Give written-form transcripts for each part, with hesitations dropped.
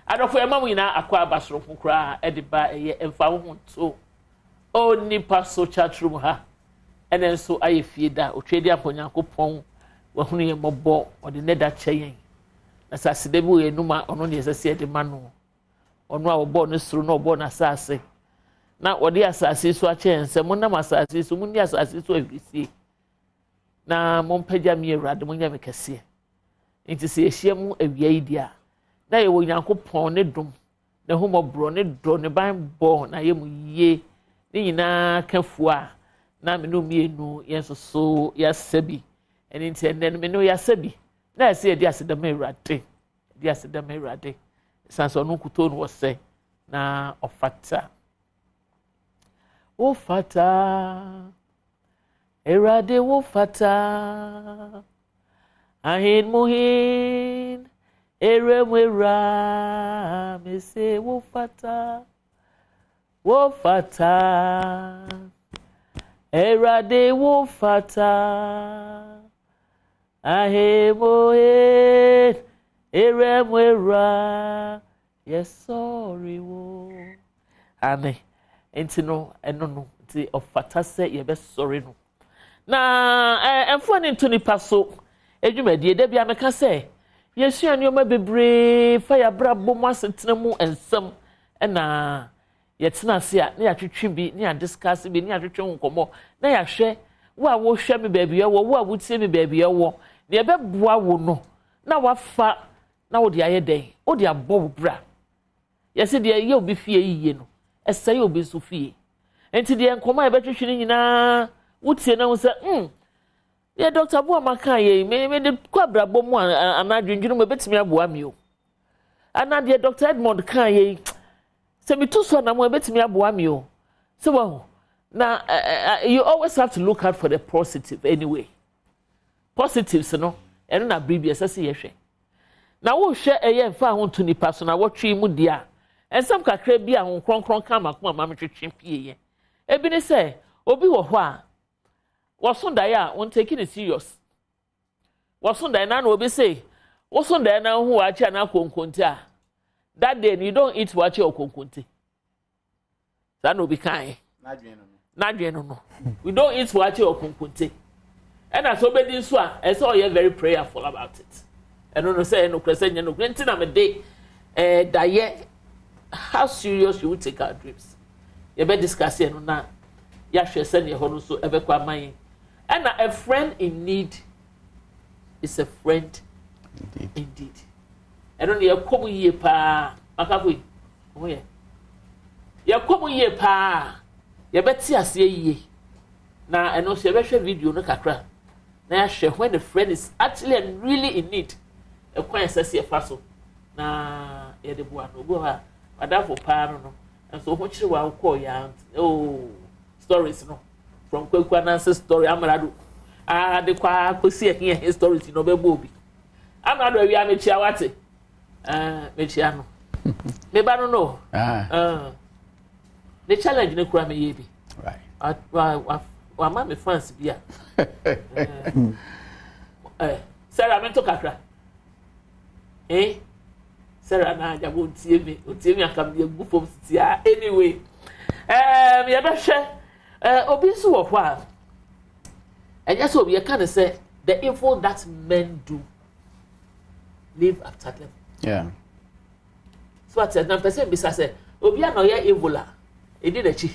adofo emamu ina akwa abasoro kura e de ba eye emfa ho to o nipa so chatroom ha ene nso aye fie da otwedi aponyankopon wa hunu ye mobbo ode ne da kyeyen na sasede bi we numa ono ne sese de ma no ono a obo no suru no obo na sase na ode asase so a kyen se mo na masase so mo ni asase so ahwisi na mo mpagya mi Awurade mo nya me kese nti se ehia mu awia idia na ye wo Nyankopon ne dom na homobro ne do ne ban bo na ye mu ye ni nyina kafua na me no mienu yenso so ya sabi eni nti enen me no ya sabi na se di asedam Awurade sanso no kuto no wose na ofata Awurade wo fata ahin muhin eremwera me se wo fata Awurade wo fata ahin muhin eremwera yes sorry wo amen enti no eno no ti ofata se ye be sorry no na emfo ni Nto Nipa so edwumadie da bia meka se yesu anyoma bebre fa ya brabo mu asetena mu ensem na yetena se a na ya twetwe bi na ya discuss bi na ya twetwe nkomo na ya hwe wo hwe me baabi yawo wo a wotie me baabi yawo na ye beboa wo no na wafa na wo de ayeden wo de abɔ wo bra yesi de ye obi fie yiye no esa ye obi so fie enti de nkomo ye betwetwe ni nyina wotie na wo se ye Dr. Boa maka ye me de kwabra bomu anadwendwunu me betimi aboa mi o anade Dr. Edmond kan ye se me to so na mo betimi aboa mi o se wo na you always have to look out for the positive anyway positives no eno na bribi esese ye hwe na wo hwe eye mfa ho Nto Nipa so na wo twi mu dia ensam kakra bi a ho kronkron kan makoma ma metwetwe pie ye ebi ne se obi wo ho a wasundai a won taking it serious wasundai na obi say wasundai na hu wachi na konkonte a that day you don't eat wachi or konkonte that no be kind na dwenu no we don't eat wachi or konkonte and as obedi so a e say you very prayerful about it and no say no krese nya no nti na me dey daye how serious you will take our dreams you be discuss no na ya hwe se ne ho no so ebekwa man. And a friend in need is a friend indeed. I don't know, come ye pa, Makabu. Oh, yeah. You come ye pa, you bet see us ye. Now, I know she ever video no kakra. Now, share when a friend is actually and really in need. A coin says ye faso. Now, ye the boy no go her, but that for pa no. And so, what you will call ya, oh, stories no. From Kwekwanan's story, Amaradu. The kwa kosi here his stories no be bobi. Amaradu we am chiawate. Mechiano. Me ba no no. The challenge no kura me ye bi. Right. Wa ma me fans bia. Sarah mento kakra. Sarah na jabo tie me akam de gu fom tia anyway. Me be hwe obi so wo hwa and yes obi can say the evil that men do live after them. Yeah. So at na person be say obi na ye evil a edi na chi.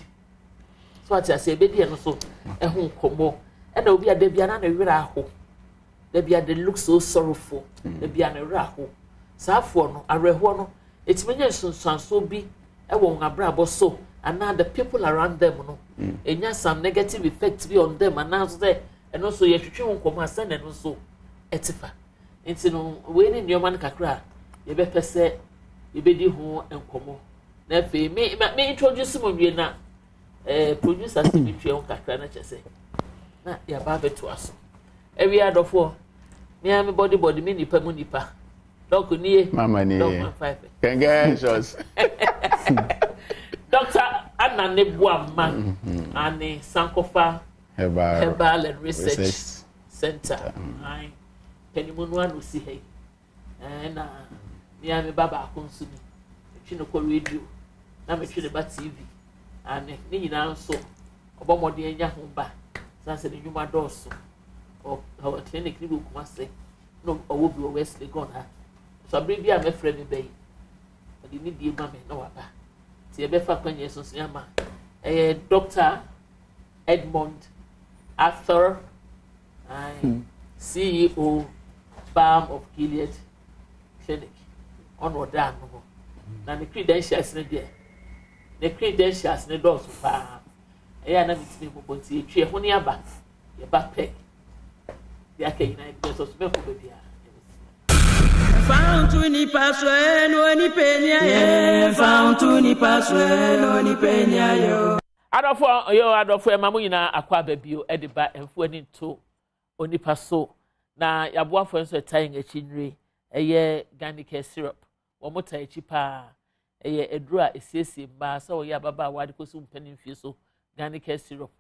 So at say be dey no so ho komo and obi a da bia na wera ho. Da bia they look so sorrowful. Da bia na wera ho. Sa afo no areho no etimenya sunsanso bi e wo ngabrabo so and now the people around them no enya some negative effects be on them and now say and also ye twetwe nkomo asan and so etifa enti no we ni nyoma no kakra ye be pese ye be di ho nkomo na fe me introduce mo wie na producer se bi twe kakra na chese na ya ba beto aso every adofo me am body me nipa mu nipa donc ni mama ni congratulations Dr. Anna Nebuama and Sankofa Herbal and Research Center. I Penny Munwan will see hey. na me baba akonsu ni twi no ko radio na me twi ne ba TV ane ni nyina nso obomode anya ho ba sanse ne nyuma doso o our clinic ni bu kuma se no owo bi o Wesley gone ha so bri a me frɛ me bɛyi odi ni die ma me na wa ba ti e be fa kwanye so so ama Dr. Edmond Arthur CEO Balm of Gilead Clinic on Rodan no na the credentials ne there the credentials ne doors pa na mitimi bobonti etwe ho ne aba ye ba pe ya ke ina because of me ko be bia Found to Nipa no ni penya ye found to Nipa no ni penya yo adofo emamu nyina akwa babio ediba emfu ani Nto Nipa so na yaboafo nso etan achinre eye garlic syrup wo mota echi pa eye edura esiesie mba so ye ababa wade kosu mpanin fie so garlic syrup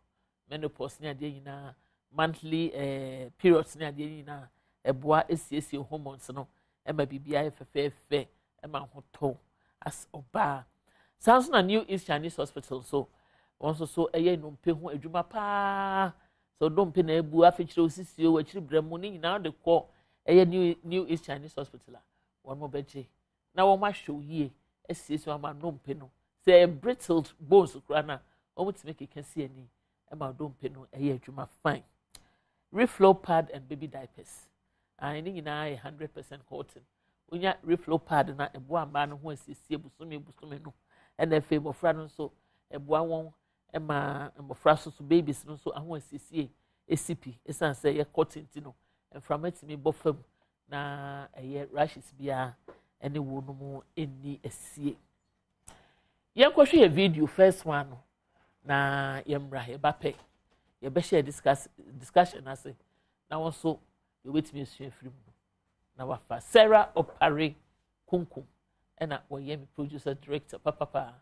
menopause ni ade nyina monthly periods ni ade nyina eboa esiesie hormones no ema bibia efefefe ema hoto as oba sounds na New East Chinese Hospital so onso so eye no mpe ho adwuma pa so dompe na ebu afechire osisi o wachiri bremu ni nyina de kɔ eye New East Chinese Hospital won mo beje na won ma show yie esisi ma dompe no say brittled bones kura na o mutime keke si ani e ma dompe no eye adwuma fine reflow pad and baby diapers ni nyina 100% cotton unya reflow pad na ebo amba no ho esisi ebusume no and efe mofra no so ebo awon ema mofra so babies no so ahon esisi ACP esan say ye cotton ti no enframatimi bofam na eye rashes bia ene wo no mu eni esie ye kwhwe ye video first one no na ye mra ye bape ye be share discussion ase na won so ye wetimi esue free mu na wafa Sarah Opare Kunkum ena wo ye me producer director papa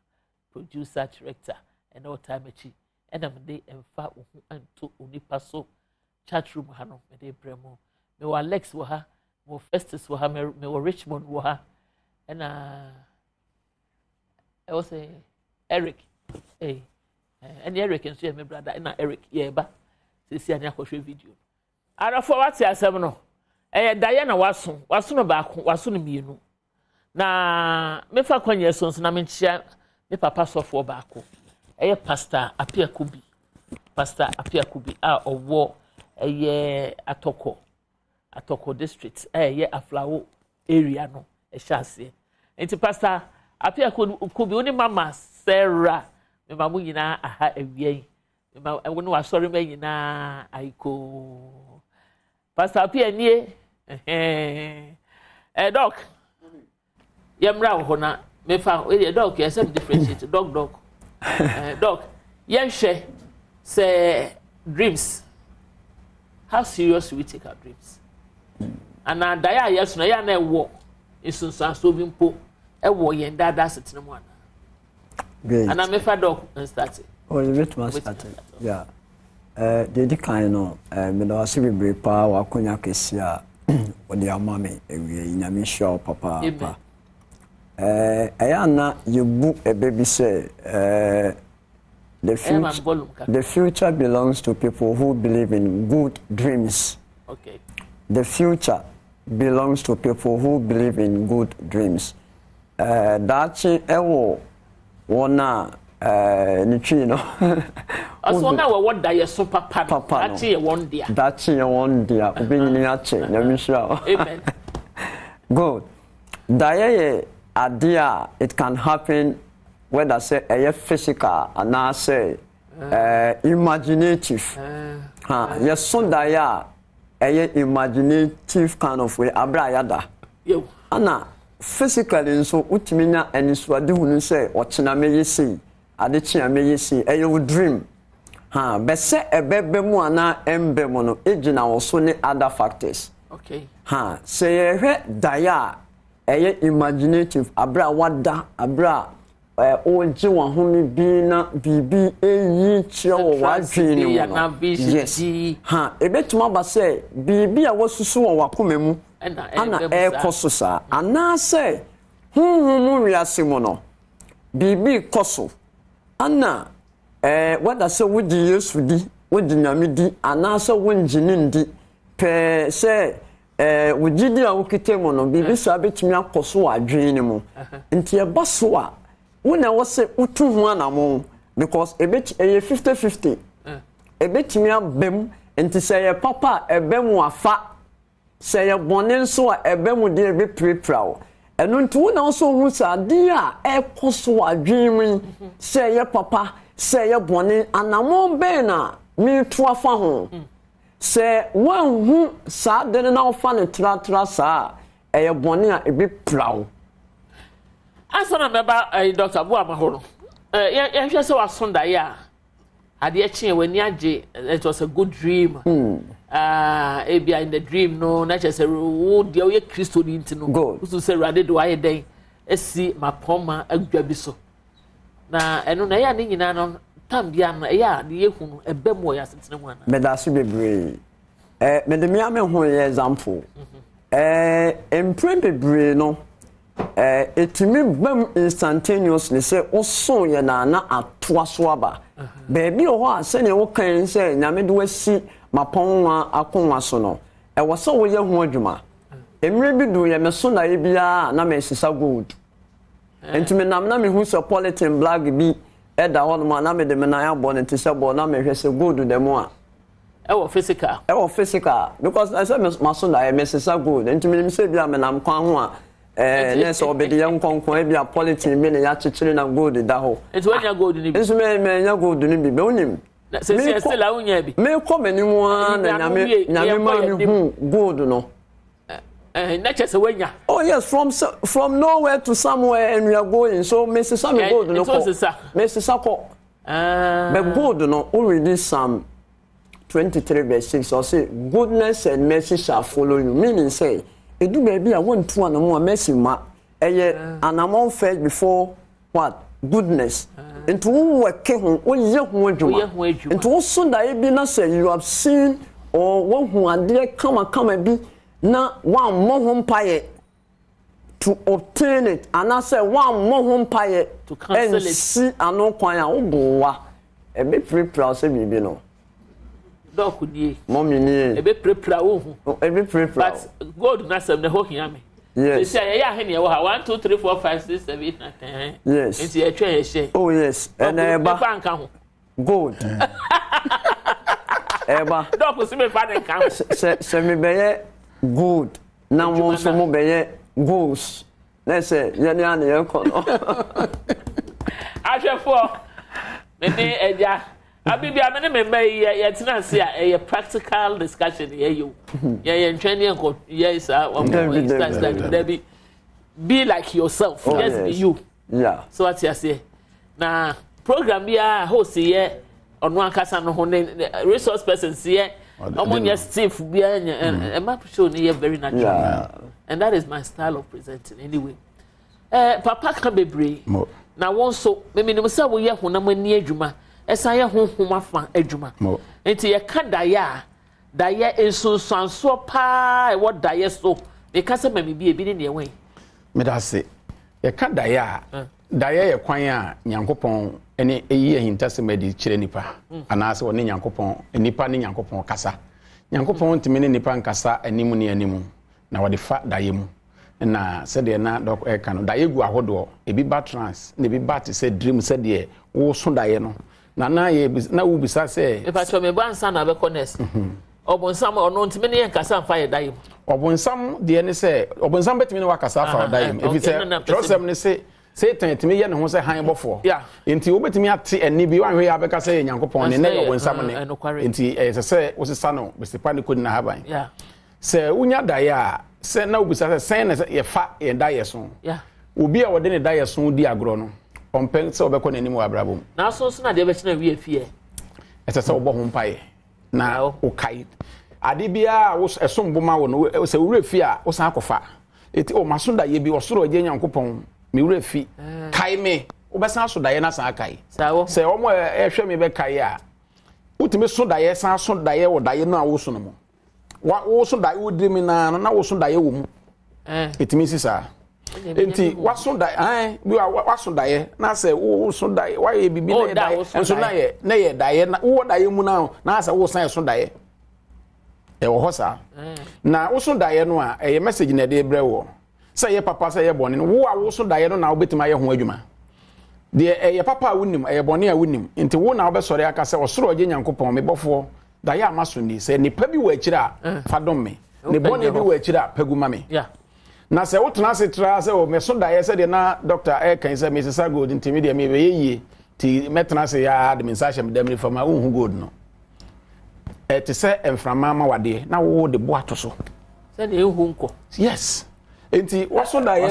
producer director and all time achi and am dey Emfa ohu Nto Nipa so chatroom ha no me dey bremo me wa Alex wo ha mo Festus wo ha me wo Richmond wo ha and I was Eric and Eric and see my brother and Eric yeah ba see ani akohwe video arafo wate asem no Diana waso no baako waso no mienu na mefa kwanye so na me nchia me papa sofo baako Pastor Apiakubi a owo Atoko district Aflawo area no ehase enti Pastor Apiakubi oni mama Sarah me mamu nyina aha awie me ma woni wasori me nyina aiko Pastor Apianie doc yemra wo na me fa doc yesem differentiate dog Doc, yenhwe say dreams. How serious do we take our dreams? And na daya yes no ya na ewo isunsan so bi mpo ewo yen dada setene mu ana. Great. And me fa doc start. Oh, you bit must start. Yeah. The kind no me do ase bebre pa wa konya kesia o de amame ewie nyame show papa papa. Ayana you a baby say the future belongs to people who believe in good dreams. Okay. The future belongs to people who believe in good dreams. Dachi ewo wona nichi no. Aswonga we what die so papa. Dachi e won dia. Dachi e won dia. Obi ni ache nyame hira. Amen. Good. Daye idea it can happen whether say a physical and I say imaginative. Yes, so that a imaginative kind of way. Abrayada. Yo. Anna physically so utimina and so do say or china may see. Adichia may see a dream. But say a baby moana embemono agent also need other factors. Okay. Say a daya. Imaginative abra wada abra oje wa homi bi na bibi eyi chio wa dwene yes ebetuma ba say bibi a wasusu wa wakoma mu ana koso sa ana say huhumu wiase mo no bibi koso ana wada say wodi Yesu di wodi nyame di ana say wonjini ndi pe say wogidi a wokite mo no bibi sa betimi akoso adwen ni mo nti e baso a wona wo say utu hu anamo because ebet 50-50 ebetimi abem nti say papa ebem afa say bone so a ebem de ebe prepra eno nti wona so hu sa de a ekoso adwen say papa say bone anamo be na mi to afa ho say wan hu sa de na ofa ne tra sa bone a ebe prawo asana meba Dr. Abu Amahoro ya hwe se wasonda ya ade eche wani age it was a good dream ebia in the dream no na chese wo de o ye Kristo ni ntino usu se rade do aye den esi mapoma agwa bi so na eno na ya ni nyina no tambia no ya de ye hunu ebem ya setene mu ana medase bebre me de me ho ye example bebre no etimi bam instantaneously say oso ye na atoa so aba baby o ho ase ne wo kan say nyame do asi maponwa akonwa so no wo so wo ye ho adwuma emre bi do ye me so na ye bia na me sisa gold entimi nam na me hu so politin black bi eda ho no na me de me na ya bo ne tise bo na me hwe se gold de mo a physical because I say my son na me sisa gold entimi me say bia me nam kwan ho a yes obedi yan konkon e bia politin me ne ya chichiri na gold da ho enti wanya gold ni bi enso me nya gold ni bi be onim se se la unya bi me ko mani mu na nyame ma mi hu gold no na chese wanya oh yes from nowhere to somewhere and we are going so me se some gold no ko me se sako but gold no already Psalm 23 verse 6 so say goodness and mercy shall follow you meaning say edu baby a won to anamo mercy ma eye anamo first before what goodness into work ho oye ho adwuma into so da e bi na say you have seen or wo hu ade kama bi na one mo ho mpaye to obtain it and I say one mo ho mpaye to cancel it see ano kwan a wo bowa e be prepare say bibi no Doc die. Mommy ni. Ebe prepare wo hu. Ebe prepare. But God na sem na ho hia me. Yes. Say ya he ne wo ha 1 2 3 4 5 6 7 8 9 10. Yes. Enti e twa ye she. Oh yes. And eba. Fa nka ho. Good. Eba. Doc si me fa nka ho. Se me beye good. Na mo so mo beye goals. Let's say ya ni an ye ko no. Ahwefo. Me ni eja Abibi amene memba ye tena se a practical discussion ye you. Ye ntwene enko ye sa that be like yourself. Oh, just yes. Be you. Yeah. So what you say? Na program bia host ye onu akasa no ho resource persons ye omonya Steve bia e map show ne very natural. Yeah. And that is my style of presenting anyway. Papa ka bebre. Na won so me nim say wo ye honam ani adwuma. Esa ye honhom afa adwuma enti ye ka daye ensunsanso pa e wo daye so e ka se mami bi ebi ne wen me da se ye ka daye ye kwan a nyankopon ene eyi ahinta se madi kire nipa ana se woni nyankopon nipa ne nyankopon kasa nyankopon ntime ne nipa nkasa animu ne animu na wode fa daye mu na se de na dok e ka no daye gu ahodo ebi ba trans ne bi ba te se dream se de wo so daye no na ye na wo bisa se e pa cho me ba nsa na be connect obonsam ono ntime ne nkasa mfa ye daye obonsam de ne se obonsam betime ne wakasa fa daye ebi se trosem ne se Satan timi ye ne ho se han bofo enti wo betimi ate ani bi wanhwe ya beka se nyankopon ne na obonsam ne enti se wo se sano besipa ne kodi na haban se unya daye a se na wo bisa se sen ne ye fa ye daye so obi a wode ne daye so di agro no ompen se obekọ n'anim wa brabom na so na de be chena wi afie se obo ho mpae na o kai ade bia wo esom boma wo no se wure fie a wo san akofa eti o maso da ye bi osoro agye nyankopon me wure fi kai me wo be san so da ye na san kai se omo ehwe me be kai a utime so da ye san so da ye wo da ye no a wo so no mo wo so dae wo dream na wo so dae wo mu etimi sisa enti waso dae bi waso dae na se wo so dae wa ye bibi na dae enso na ye dae na wo dae mu na se wo san so dae wo hosa na wo so dae no a ye message na de bre wo se ye papa se ye bone no wo a wo so dae no na wo betima ye ho adwuma de ye papa wonim ye bone a wonim enti wo na wo be sori aka se osoro oje nyankopon me bofo dae amaso ni se nipa bi wo akira fadom me ne bone bi wo akira paguma me na se wotena se tra se o me so dae se de na doctor kan se Mrs. Gold ntimi de me be yeye ti metena se ya administration dem ni fama wo hu gold no te se emframa ma wade na wo de bo ato so se de hu nko yes enti waso dae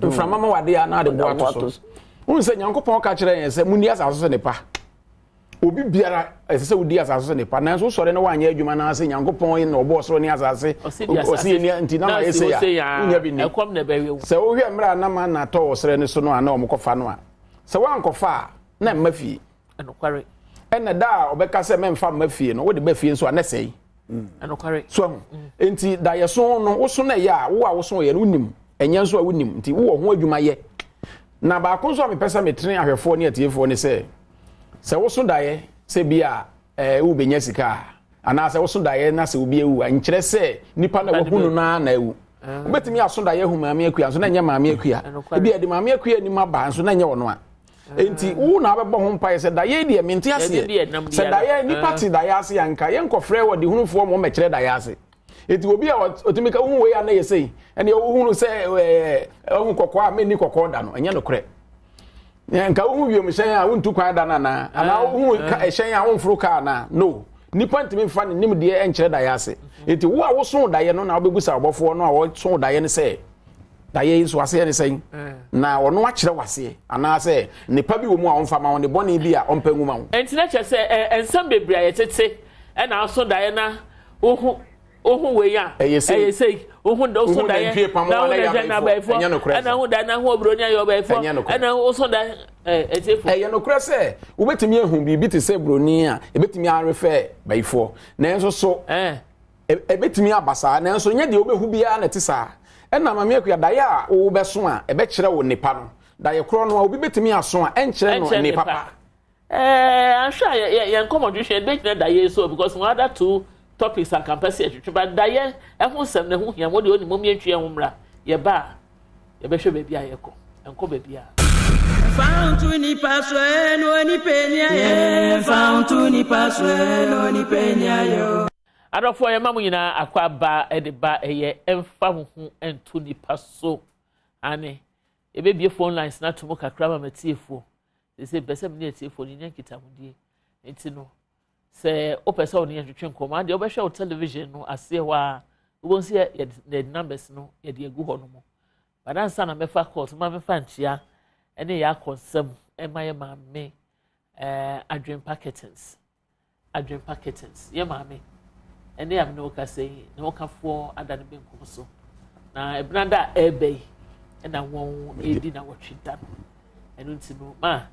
emframa ma wade ya na de bo ato so won se nyankopon ka kire yen se muni asaso se ne pa obi biara se odi asaso se ne pa na so sore na wanya adwuma na se nyankopon yin na obo soro ni asase osi ni nti na ma ese ya unya bi ni ekom na be se wo hwe mra na ma na to sere ne so no ana omkofa no a se wankofa na mafie enokware ena da obeka se memfa mafie no wo de bafie so ana sei enokware so enti da ye so no wo so na ya wo a wo so ye no nim enya so a wo nim nti wo ho adwuma ye na ba ko so me pesa metrene ahwefo ne atiefo ne se wo so dae se bia wo benya sika ana se wo so dae na se obi ewu ankyere se nipa na wo hunu na ewu obetimi aso dae hu maame akua so na nya maame akua bia de maame akua ni ma ba so na nya wono a enti wo na abebo ho mpa se dae de mente ase se dae nipa ti dae ase yanka ye nkofre wo de hunufo mo mekere dae ase enti obi a otimika hu we ya na ye sei ene wo hunu se ohun kokko a meni kokko da no enya no kre nka wo hu wiem hyen a wontu kwan da na ana wo hu hyen a wonfuru ka na no nipa ntimi mfa ne nim de enkere dae ase enti wo a wo so dae no na obegusa obofo no a wo so dae ne se dae so ase ne sei na ono akere wase ana se nipa bi wo mu a wonfa ma won ne bone bi a ompangu ma wo enti na che se ensam bebre a yetete e na so dae na ohun we ya say ohun do so dae na na ba ifo ana hu da na hu obronya yo ba ifo ana hu so da etefo no kra se wo betimi ehun bi te se broni a e betimi arefe ba ifo na enso so e betimi abasa na enso nya de obehu bia na tisa na mama akua dae a wo beso a e be kire wo nipa no dae kro no a obi betimi aso a enkire no ne papa ansha ye nkomodwe be kire dae so because one other two topics and capacity but daye ehun sem ne hu hia mo de oni mo mientwe ehumra ye ba ye be hwe bebia ye ko enko bebia Nto Nipa so no ni penya ye Nto Nipa so no ni penya yo adofo ye mamu nyina akwa ba e ba ye emfa hu Nto Nipa so ane e be bie phone lines na to mo kakra ma matiefo se besem ne atiefo ni nyankita mudie entino se opesa oni yetwe nkoma de obehwe o television no ase wa wo nsi the numbers no ye de egu ho no mo badansa na mefa court ma mefa nchia ene ya konsem emaye maame adwen packetings ye maame ene ya me ka sei ne wo ka fo adane benkum so na ebranda ebei ena won edi na wotwe dan enu ntino ma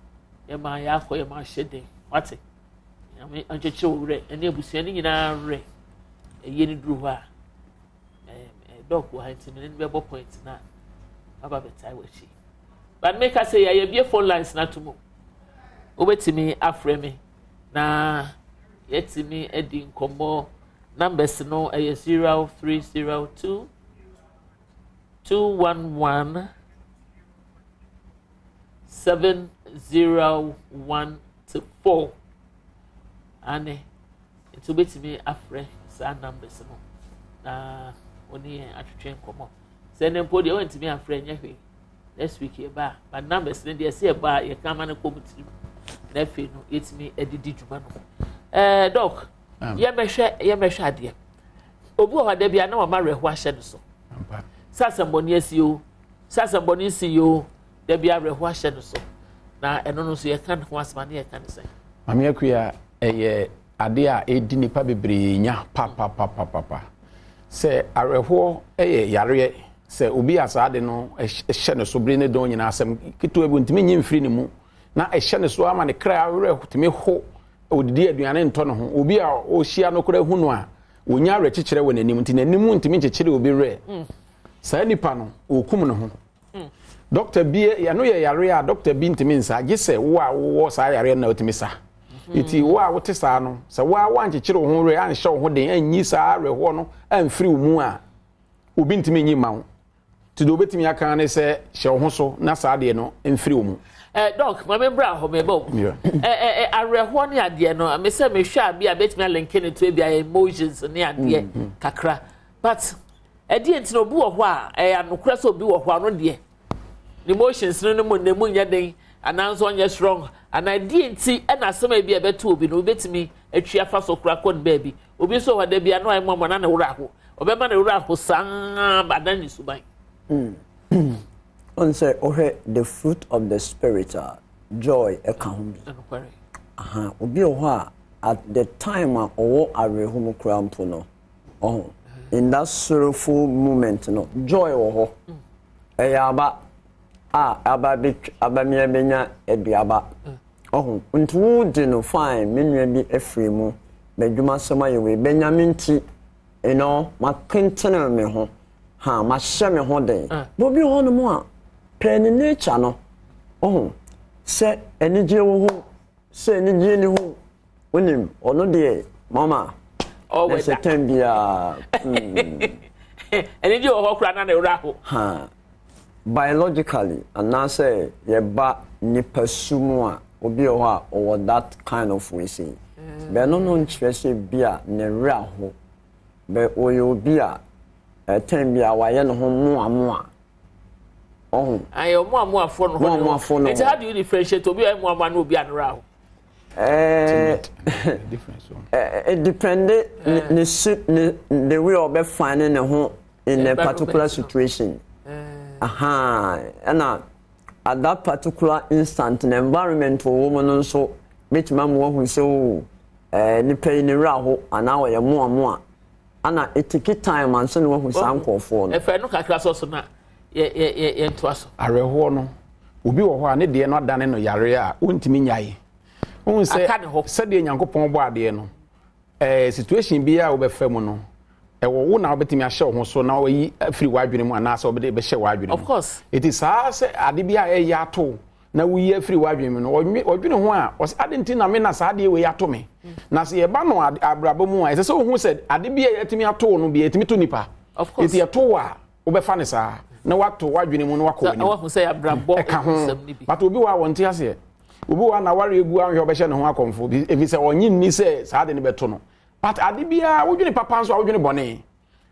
ye ma ya akọ ye ma hyeden wate ami ancheche owre ene abusua ni nyina re eye ni duru ho a dog wo hanti ne be bo point na baba betai wachi but make us say ya bie phone lines na to mo obetimi afre me na yetimi edi nkomo numbers no 0302 211 7014 ane it obetimi afre sa numbers no na oni atwetwe nkomo se ne mpo de wantimi afre nya hwe next week ye ba but numbers ne de se ba ye kama ne komiti na fe no yetimi edidi djuma no doc ye mehwe ade obu o da bia na wa ma reho ahye no so sasamboni asio sasamboni siyo da bia reho ahye no so na eno no so ye kan ho asmane ye kan sai mami akua eye ade a edi nipa bebre nya pa se areho eye yare se obi asade no ehye ne so bre ne don nyina asem kitu ebu ntimi nyi mfiri ne mu na ehye ne so ama ne kra areho timi ho odidi aduane nto no ho obi a o hia no kra hu no a wonya rechichire wɔ n'anim nti n'anim ntimi nchichire obi re saa nipa no okum no ho doctor bi ya no ye yare a doctor bi ntimi nsa gise wo a wo saa yare na otimi sa iti wo a wote saa no sɛ wo a wanchichire wo ho re an hye wo ho den anyi saa re ho no amfiri wo mu a obi ntimi nyi ma wo ti do betimi aka ne sɛ hye wo ho so na saa de no amfiri wo mu doc ma me bra ho me bo areho ne ade no me say me hwa bia betimi link ne to bia emotions ne ade kakra but ade ntino obi wo ho a anokra so obi wo ho ano de emotions no mo ne mu nya den ananso onye strong and ade nti na asema bia beto obi no betimi atwa fa so kura kon baby obi so wada bia no ai mo na ne wura ho obema ne wura ho san badan ni suban on say the fruit of the spirit joy account obi at the time owo arehum krampo no in that sorrowful moment no joy ho eyaba abamia benya eduaba ntu di no fine menua bi afiri mu badwuma sema yewe benyaminti makentena me ho ma hye me ho den bobi ho no mu a penny nature no se enije wo ho se enije ni ho onim ono de mama se tembia enije wo ho kura na ewra ho biologically and now say ye ba nipa sumu a obi ho a or that kind of way say be no nchwe se bia ne ra ho be oyo bia tembia wa ye no ho mu ayo mo afo no it how do you differentiate obi mo ama no obi anra ho difference it depend the way of finding a home in a particular situation and at that particular instant an environment for woman also which man who so ni pay ni ra ho ana wa ye mo and it take time and so no who sanko for e fa no kakra so na ye ntoaso areho no obi wo ho a ne de no adane no yare a wontimi nyae won se de nyankopon bo ade no situation bi a wo be fa mu no wo na obetimi ahye wo so na wo yi free wadwene mu ana se obede be hye wadwene of course it is se ade bi a ya to na wo yi free wadwene mu no odwene ho a ade nti na me na sa ade we ya to me na se ye ba no abrabo mu a se wo hu se ade bi a yatimi ato no bi yatimi to nipa of course it ye to wa wo be fa ne sa na wato wadwene mu no wakọ ni wo say abrabo but obi wa wonte ase obi wa na ware egu anhwe obehye ne ho akomfo ebi se onyi ni se saa de ne beto no but ade bia wodwene papa nso wodwene bone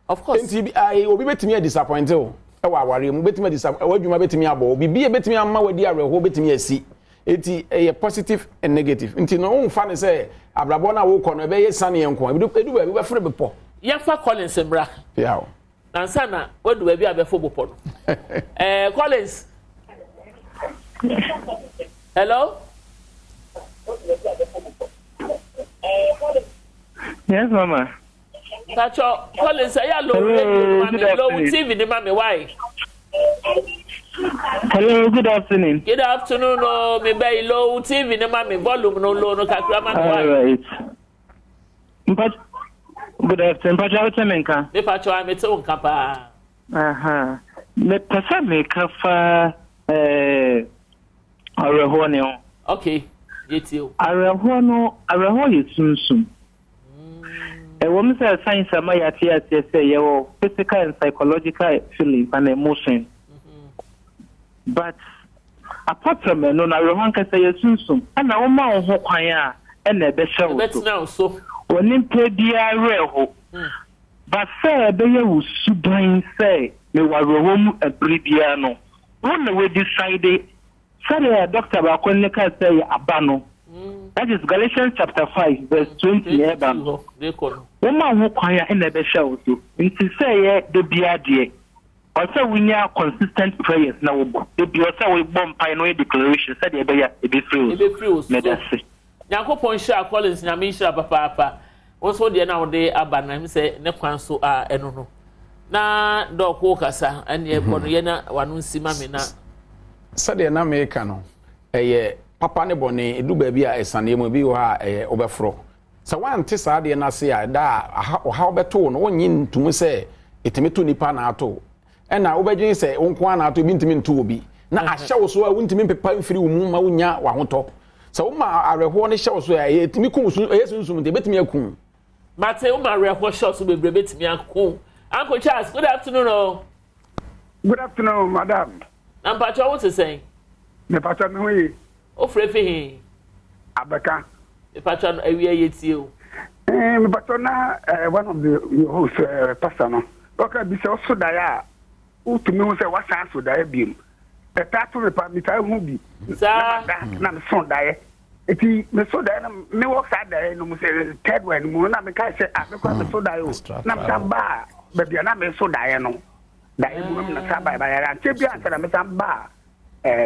of course enti obi betimi disappoint o e wa ware mu betimi disappoint wadwuma betimi abo obi bia betimi amma wadi areho betimi asi enti e positive and negative enti no unfa ne se abrabo na wo kọ no ebe ye sane enko edu ba bi ba fere bepo ya fa Collins mbra yeah nansa na wadu ba bi abefo bopo no Collins hello yes mama Tacho Collins ya low TV ni mama why hello good afternoon no me be low TV ni mama volume no low no kakra mama why all right good afternoon Pacho Temenka me Pacho am te wonka pa me pasa me kafa areho ne o okay getio areho yesunsun say science ama ya say your physical and psychological feelings and emotion but apart from no na areho kan say yesunsun ana wo ma ho kwan a na be hye so oni pedia reho but say be ye wo suban say me wa reho mu abribia no when we decide say doctor ba kon ne ka say abano that is Galatians chapter 5 verse 20 ebano wo ma ho kwan a na be hye wo so nti say ye de bia de o say we need consistent prayers na wo bo de bia o say we bomb pai no declaration say de be ya e be free me da say Nyankopon sha Collins na me sha papa wo so de na wo de abana me say ne kwan so a eno no na doko kasa ene e bono ye na wanu nsima me na sade na me ka no papa ne bone edu ba bi a esane mu bi ho a obefro So one tisa de na say da how beto no wonyin ntumu say etimi to nipa na ato e na obedwin say wonko na ato bi ntimi nto obi na ahya wo so a wontimi pepa mfiri wo mu ma wonya wahoto so wo ma areho ne hya wo so a etimi kun so yesunsum de betimi akun mate wo ma areho hya so bebre betimi akun Uncle Charles, good afternoon. Oh. Good afternoon, madam. I'm Pacho, what to say? Me Pacho no O frefe Abeka. Me Pacho area yet you. Me Pacho na one of the host pastor no. Okay, bi se so da ya. O to me who say what chance so da ya bi. E ta to me pa mi ta hu bi. Sa na me so da ya. Eti me so da na me work sa da no mo say third one mo na me ka say me kwa me so da yo. Na me ta ba baby na me so da ya no. Da ya mo na sa ba ya ran che bi an na me ta ba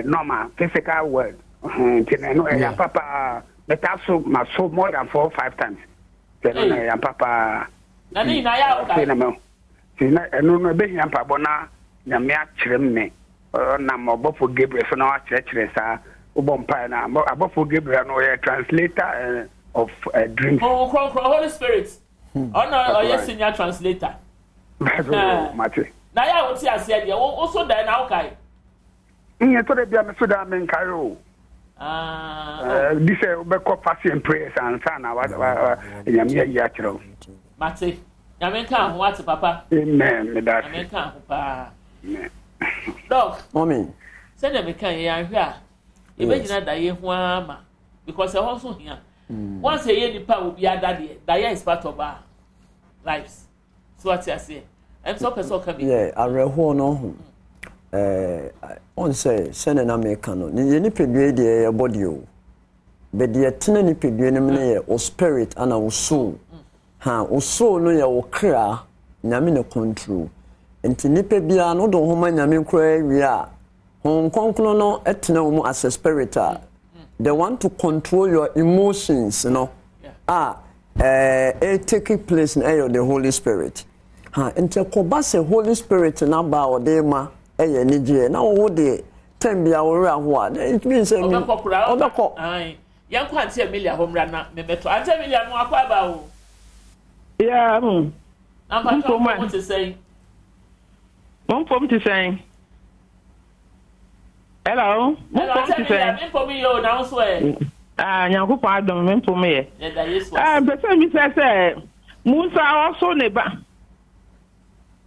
normal physical word. No ya papa me ta so ma so more than 4 or 5 times. Then ya papa na ni na ya o ka. Tina no be hiam pa bona na me a kyerem ne na mo bofo Gabriel so na wa kyerɛ sa ubompa na abofo Gabriel no ya translator of dreams. Oh, Holy Spirit. Oh no, yes senior translator. Mate. Na ya wo ti ase dia wo so da na wo kai. Nye to de bia me so da me kai o. This be call fasting and prayers and sana wa nyame ya kyerɛ. Mate. Nyame kan ho ate papa. Amen. Me da. Nyame kan ho pa. Dog. Mommy. Send me kan ya hwe a. E be gina da ye ho ama because e ho so hia. Once a year nipa will be adade. Da ye is part of our lives. So what you say? I'm so person come. Yeah, areho no. On say send na me kan no. Ni pedue de e body o. Be de tena ni pedue no me o spirit and o soul. Ha, o soul no ye o kra nyame ne control. Enti nipa bia no do homa nyame kra wi a. Hon konkno no etena wo mu as a spirit a. They want to control your emotions, you know. Taking place in the Holy Spirit. Enti koba se Holy Spirit na ba o de ma nije na wo de tembia wo ra ho a it means obekọ ai yan kwa anti Emilia homra na me beto anti Emilia no akwa ba o yeah am pa to mo to say mon pom to say hello mon pom to say me pom yo na so e nyanko pa Adom me pom ye da yesu be mi say Musa also ne ba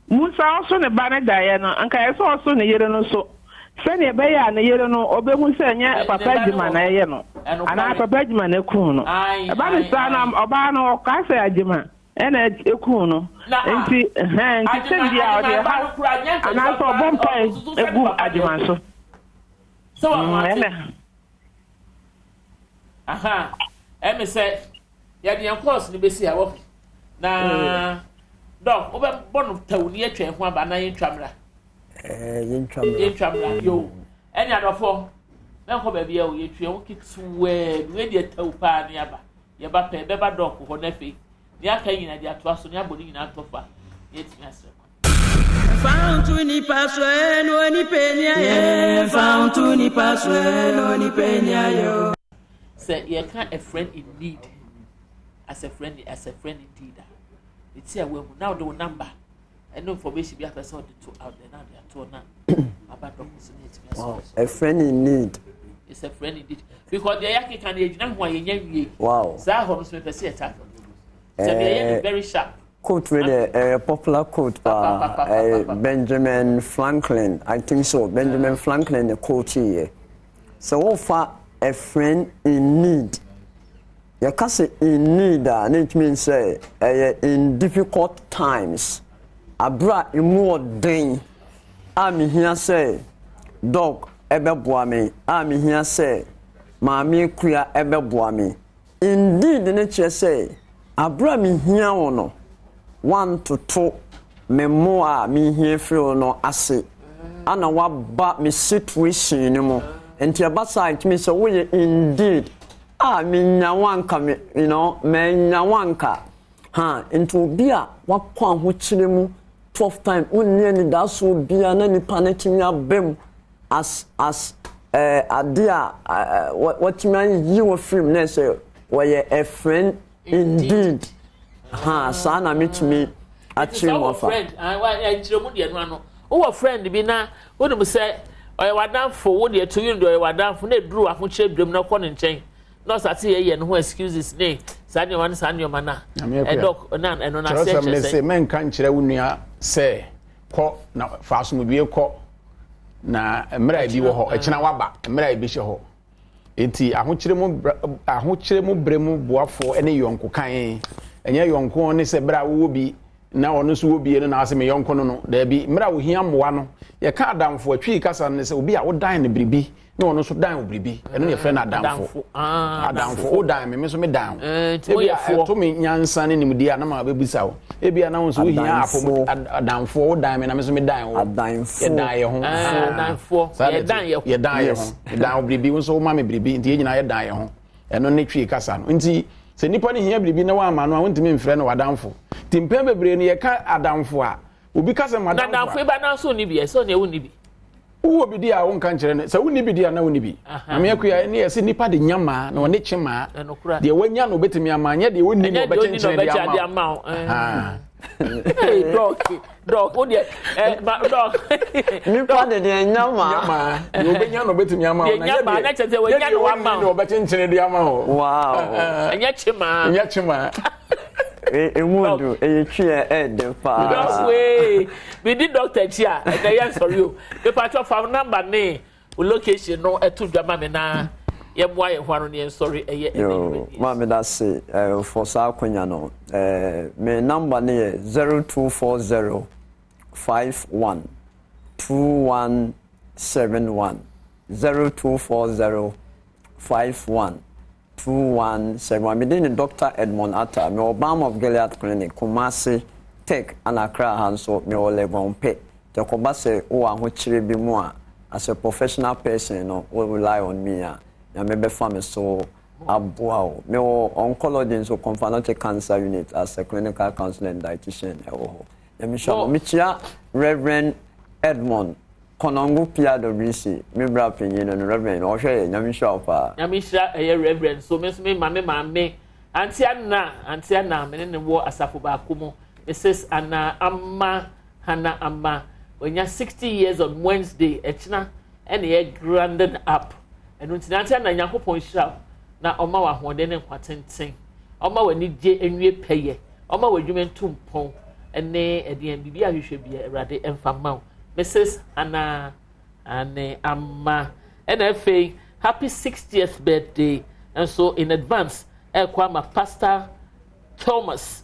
Musa also ne ba na da ye no anka ye so also ne yere no so sani ebe ya na yere no obehu se nya papa jima na ye no ana papa jima na ku no eba ni sa na oba no ka se ajima ena eku no enti nti se dia o de ha ana so bompa egu ajima so aha eme se ya de course ni besi a wo na dog obe bonu tawuni atwa ho aba na yentwamra yentwamra yo enya dofo na ko ba bia o yetwe o kitwe we de tawpa ni aba ye ba pe be ba dog ho na fe ni aka nyina de ato aso ni aboni nyina atofa yetimi asre Found to Nipa no ni penya ye found to Nipa no ni penya yo say you can a friend in need as a friend indeed. It's here we now the number and no information be person to out there now they are told now about doctors. A friend in need. It's a friend indeed because the yaki can age now why you wow. Za ho so person attack. So they are very sharp. Quote with a popular quote by Benjamin Franklin. I think so. Benjamin Franklin the quote here. So far a friend in need. You can say in need, and it means say in difficult times. Abra imu odin. Ami here say dog ebe boami. Ami here say mami kuya ebe boami. Indeed, the nature say abra mi here ono 1 to 2 memoa mi here feel no ase. Ana waba mi situation ni mo. Enti abasa it means so we indeed. Minyawanka me, you know, menyawanka. Into bia, what quan which mu 12 times, unni that's so be an any panicking bem as a dear, what man you were film, say, where a friend indeed sana mitumi achi mo fa friend I chire mu de no ano wo friend bi na wo dem say oye wadanfo wo de to you oye wadanfo na duru afo chire biem na kɔ ne nkyɛn no sati ye no excuses ne sani wan sani mana e doc na eno na say men kan kyerɛ wo nua say kɔ na faaso mu bie kɔ na mmerɛ bi wɔ hɔ ɛkyena waba mmerɛ bi hyɛ hɔ enti ahokyere mu bre mu boafo ene yonko kan enye yonko ne se bra wo bi na ono so wo bi no na ase me yonko no da bi mmerɛ wo hia mmoa no ye ka adamfo atwi kasa ne se obi a wo dan ne bribi na ono so dan wo bribi eno ye frɛ na adamfo adamfo wo dan me so me dan ebi a to me nyansa ne nimdi a na ma bebisa wo ebi a na wo so wo hia apo adamfo wo dan me na me so me dan wo adamfo ye dan ye ho adamfo ye dan ye ho dan wo bribi wo so wo ma me bribi nti ye nyina ye dan ye ho eno ne twi kasa no nti se nipa ne hia bribi na wa ama no a wontimi mfrɛ no adamfo timpe bebre ne ye ka adamfo a obi kasa madamfo adamfo e ba na so ni bi so ne wo ni bi wo bi dia won kan kyerɛ ne sɛ woni bi dia na woni bi ame akuya ne yɛ sɛ nipa de nyama na wone kyema de wanya no betimi ama nya de woni no bɛkyɛnkyerɛ de ama hey dog wo de dog nipa de nyama de wobenya no betimi ama na nyama na kyerɛ sɛ wanya no ama no bɛkyɛnkyerɛ de ama wow anya kyema emudu eyetwe de fa we we did doctor chia dey sorry o the patch phone number ne location no etu dwama me na ye boa ye hwaro ne sorry eye ma me da say for sa akonya no me number ne 0240 51 2171 0240 51 2171. Me did Dr. Edmond Atta, me Obama of Gilead Clinic, Kumasi Tech and Accra Hanso, me Olevon Pay. The Kobase, who are which be more as a professional person, no, will rely on me. I may be family so abwao. Me oncology so confirmed cancer unit as a clinical counselor and dietitian. Michia Reverend Edmond. Konongo Pia do Risi, me bra pinyin no Reverend, o hwe nyamisha opa. Nyamisha Reverend, so me mame antia me ne wo asafo ba komo. Mrs. Anna Amma Hana Amma. When you're 60 years on Wednesday, echna and ye granded up. And until na Yakopon shall na Oma wa hoden and quatenten. Oma we need je enwie peye. Oma we jumen tumpon. And ne at the end, you should be a rade Emfa mount. Mrs. Anna and Amma NFA, happy 60th birthday. And so in advance, Kwama Pastor Thomas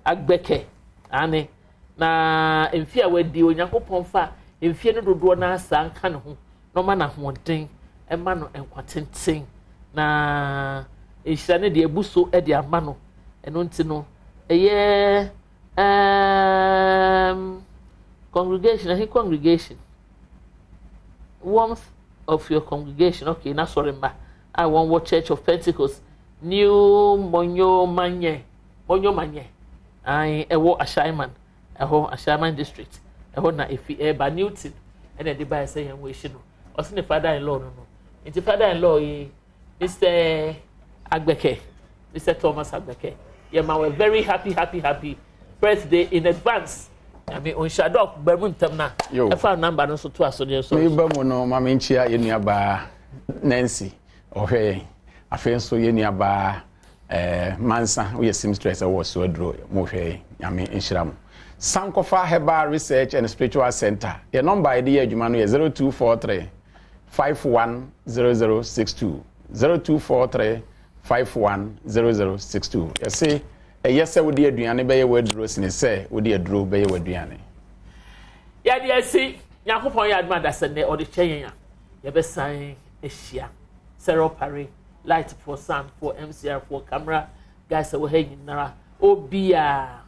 Agbeke. Ane na Emfa we di Onyankopon fa Emfa no dodo na asa nka ne ho no ma na hoden e ma no enkwatenten na ehira ne de ebuso e de ama no eno nti no eye congregation, I think congregation. Warmth of your congregation. Okay, now sorry, ma. I want what Church of Pentecost. New Monyo Manye. I ewo Ashaiman. Ashaiman district. Na if by Newton. And then the buyer say I'm wishing. Also the father-in-law no. It's father-in-law Mr. Agbeke. Mr. Thomas Agbeke. Yeah, ma, we're very happy birthday in advance. I mean, on Shadok, Bermuntem na. I found number no so to us. So me bemu no mama nchia ye nuaba Nancy. Okay. Afen so ye nuaba Mansa we seamstress was so dro mo hwe nyame nhyiram. Sankofa Herbal Research and Spiritual Center. Your number ID adwuma no 0243 510062. 0243 510062. You see yes, I would be a duane by a word rosin, say, would be a drew by a word duane. Yeah, dear, see, Yakupon yard mother said, or the chain, your best sign is sheer. Sarah Parry, light for sound, for MCR, for camera, guys that were hanging now. Oh, beer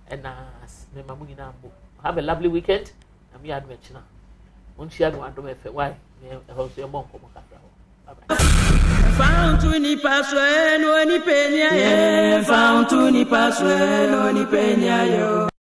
and us, Mamma. Have a lovely weekend. I'm here at Mechina. Won't she have one to make why? I hope your mom come on. Found to Nipa no ni penya. Found to Nipa no ni penya yo.